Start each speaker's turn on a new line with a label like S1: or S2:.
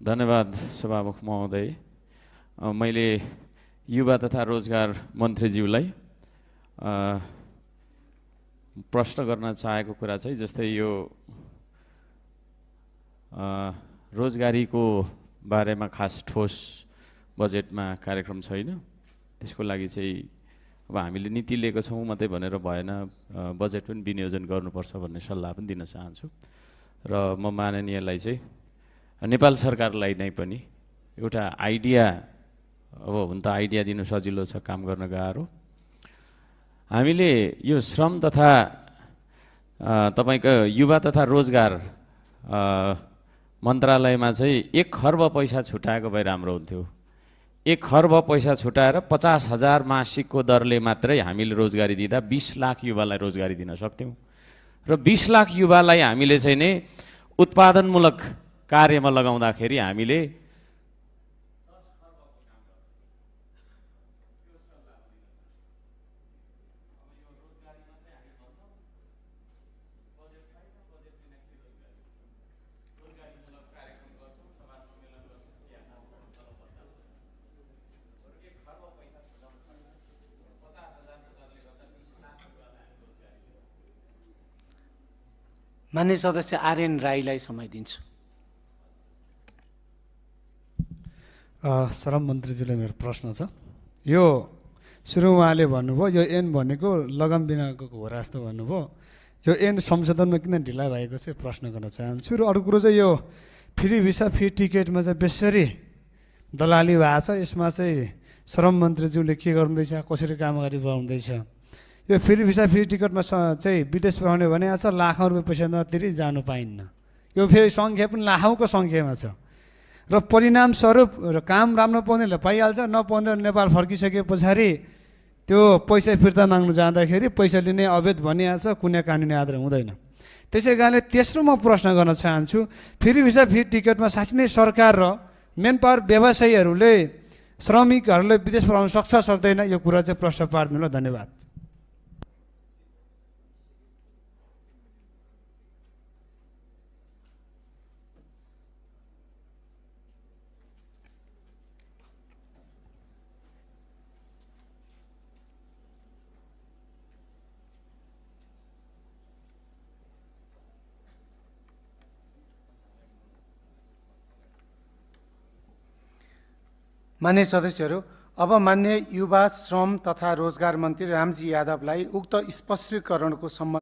S1: धन्यवाद सभामुख महोदय। मैले युवा तथा रोजगार मन्त्रीज्यूलाई प्रश्न गर्न चाहेको कुरा चाहिँ जस्तै यो रोजगारीको बारेमा खास ठोस बजेटमा कार्यक्रम छैन। त्यसको लागि चाहिँ अब हामीले नीति लिएको छौँ मात्रै भनेर भएन, बजेट पनि विनियोजन गर्नुपर्छ भन्ने सल्लाह पनि दिन चाहन्छु। र म माननीयलाई चाहिँ नेपाल सरकारलाई नै पनि एउटा आइडिया, अब हुन त आइडिया दिनु सजिलो छ, काम गर्न गाह्रो। हामीले यो श्रम तथा तपाईको युवा तथा रोजगार मन्त्रालयमा चाहिँ 1 खर्ब पैसा छुटाएको भए राम्रो हुन्थ्यो। 1 खर्ब पैसा छुटाएर 50,000 मासिकको दरले मात्रै हामीले रोजगारी दिँदा 20 लाख युवालाई रोजगारी दिन सक्थ्यौँ। र 20 लाख युवालाई हामीले चाहिँ नि उत्पादनमूलक कार्यमा लगाउँदाखेरि हामीले
S2: मान्य सदस्य आर्यन राईलाई समय दिन्छु।
S3: श्रम मन्त्रीज्यूले मेरो प्रश्न छ। यो सुरु उहाँले भन्नुभयो यो ऐन भनेको लगम बिनाको हो जस्तो भन्नुभयो। यो ऐन संशोधनमा किन ढिला भएको चाहिँ प्रश्न गर्न चाहन्छु। र अरू कुरो चाहिँ यो फ्री भिसा फ्री टिकटमा चाहिँ बेसरी दलाली भएको छ। यसमा चाहिँ श्रम मन्त्रीज्यूले के गर्नुहुँदैछ, कसरी काम अगाडि बढाउँदैछ। यो फ्री भिसा फ्री टिकटमा चाहिँ विदेश पठाउने भने छ लाखौँ रुपियाँ पैसा नतिरी जानु पाइन्न। यो फेरि सङ्ख्या पनि लाखौँको सङ्ख्यामा छ। र परिणामस्वरूप काम राम्रो पाउनेले पाइहाल्छ, नपाउने नेपाल फर्किसके पछाडि त्यो पैसा फिर्ता माग्नु जाँदाखेरि पैसा लिने अवैध भनिहाल्छ, कुनै कानुनी आधार हुँदैन। त्यसै कारणले तेस्रो म प्रश्न गर्न चाहन्छु, फ्री भिसा फ्री टिकटमा साँच्चै नै सरकार र मेन पावर व्यवसायीहरूले श्रमिकहरूलाई विदेश पठाउन सक्छ सक्दैन, यो कुरा चाहिँ प्रश्न पार्दिनु ल। धन्यवाद।
S2: मान्य सदस्यहरू, अब मान्य युवा श्रम तथा रोजगार मन्त्री रामजी यादवलाई उक्त स्पष्टीकरणको सम्बन्ध